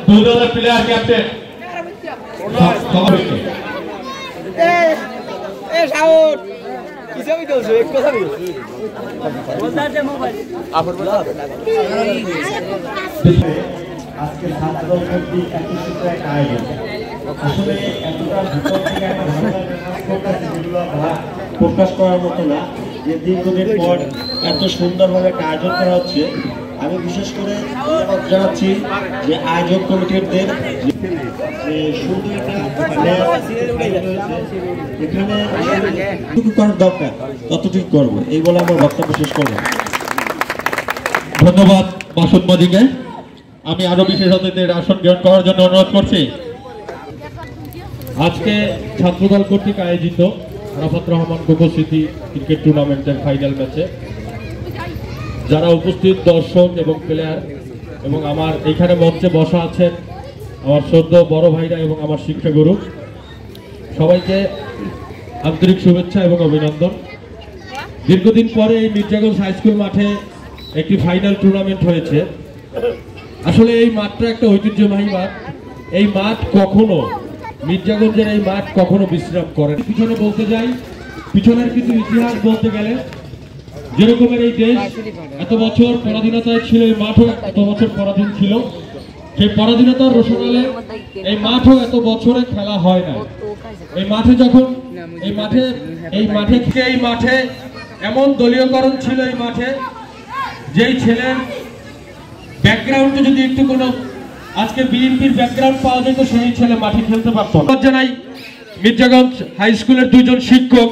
দুই দলের player captain আজকে ছাত্র কর্তৃক একত্রিত এক আয়োজন আসলে এতটা ভিতর থেকে একটা ভালো প্রকাশ করার মতো না যে দীর্ঘদিন পর এত সুন্দরভাবে একটা আয়োজন করা হচ্ছে। আমি বিশেষ করে জানাচ্ছি যে আয়োজক কমিটিদের শুধু এখানে যতটুকু করার দরকার ততটুকু করবো, এই বলে আমার বক্তব্য শেষ করবো। ধন্যবাদ মাসুদ মাজিকে। আমি আরো বিশেষ অতিথিদের আসন গ্রহণ করার জন্য অনুরোধ করছি। আজকে ছাত্রদল কর্তৃক আয়োজিত আরাফাত রহমান কোকো স্মৃতি ক্রিকেট টুর্নামেন্টের ফাইনাল ম্যাচে যারা উপস্থিত দর্শক এবং প্লেয়ার এবং আমার এখানে মঞ্চে বসা আছেন আমার শ্রদ্ধেয় বড় ভাইরা এবং আমার শিক্ষাগুরু, সবাইকে আন্তরিক শুভেচ্ছা এবং অভিনন্দন। দীর্ঘদিন পরে এই মির্জাগঞ্জ হাই স্কুল মাঠে একটি ফাইনাল টুর্নামেন্ট হয়েছে। আসলে এই মাঠটা একটা ঐতিহ্যবাহী মাঠ। এই মাঠ কখনো মির্জাগঞ্জের এই মাঠ কখনো বিশ্রাম করে। পিছনে বলতে যাই, পিছনের কিছু ইতিহাস বলতে গেলে যেরকমের এই দেশ এত বছর পরাধীনতায় ছিল, এই মাঠও এত বছর পরাধীন ছিল। সেই পরাধীনতার রোশনালে এই মাঠও এত বছরে খেলা হয় না। এই মাঠে যখন এই মাঠে এমন দলীয়করণ ছিল এই মাঠে, যেই ছেলের ব্যাকগ্রাউন্ডে যদি একটু কোনো আজকে বিএনপির ব্যাকগ্রাউন্ড পাওয়া যেত সেই ছেলে মাঠে খেলতে পারতো না। জানাই মির্জাগঞ্জ হাই স্কুলের দুইজন শিক্ষক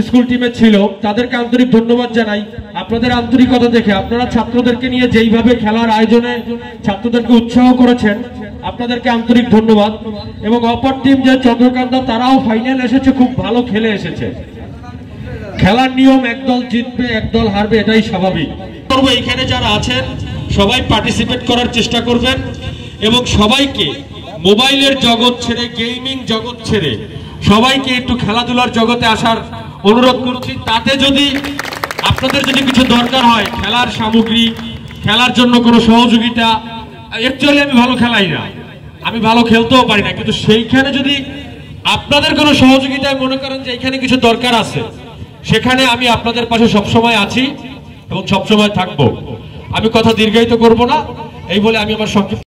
স্কুল টিমে ছিল, তাদেরকে আন্তরিক ধন্যবাদ জানাই। আপনাদের আন্তরিকতা দেখে আপনারা ছাত্রদেরকে নিয়ে যেইভাবে খেলার আয়োজনে ছাত্রদেরকে উৎসাহ করেছেন, আপনাদেরকে আন্তরিক ধন্যবাদ। এবং অপর টিম যে চন্দ্রকান্তা, তারাও ফাইনাল এসেছে, খুব ভালো খেলে এসেছে। খেলার নিয়ম একদল জিতবে একদল হারবে, এটাই স্বাভাবিক। এইখানে যারা আছেন সবাই পার্টিসিপেট করার চেষ্টা করবেন এবং সবাইকে মোবাইলের জগৎ ছেড়ে, গেমিং জগৎ ছেড়ে সবাইকে একটু খেলাধুলার জগতে আসার অনুরোধ করছি। তাতে যদি আপনাদের যদি কিছু দরকার হয়, খেলার সামগ্রী, খেলার জন্য কোনো সহযোগিতা, অ্যাকচুয়ালি আমি ভালো খেলাই না, আমি ভালো খেলতেও পারি না, কিন্তু সেইখানে যদি আপনাদের কোনো সহযোগিতায় মনে করেন যে এখানে কিছু দরকার আছে, সেখানে আমি আপনাদের পাশে সবসময় আছি এবং সবসময় থাকবো। আমি কথা দীর্ঘায়িত করব না, এই বলে আমি আমার সংক্ষিপ্ত